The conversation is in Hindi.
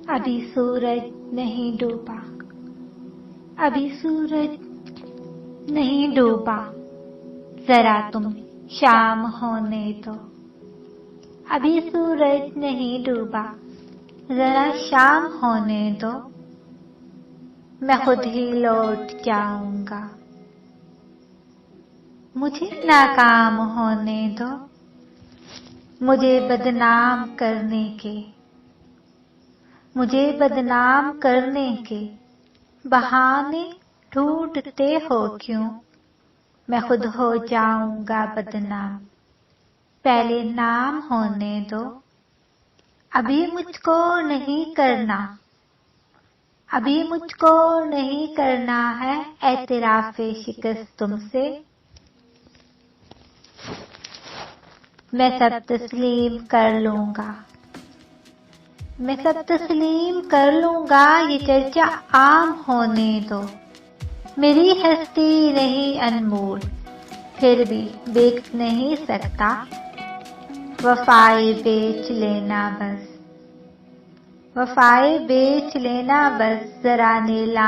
अभी सूरज नहीं डूबा, अभी सूरज नहीं डूबा, जरा तुम शाम होने दो। अभी सूरज नहीं डूबा, जरा शाम होने दो, मैं खुद ही लौट जाऊंगा। मुझे नाकाम होने दो, मुझे बदनाम करने के, मुझे बदनाम करने के बहाने ढूंढते हो क्यों? मैं खुद हो जाऊंगा बदनाम, पहले नाम होने दो। अभी मुझको नहीं करना, अभी मुझको नहीं करना है एतराफ़े शिकस्त तुमसे। मैं सब तस्लीम कर लूंगा, मैं सब तस्लीम कर लूंगा, ये चर्चा आम होने दो। मेरी हस्ती नहीं अनमोल, फिर भी बेच नहीं सकता, वफाएं बेच लेना बस, वफाएं बेच लेना बस, जरा नीलाम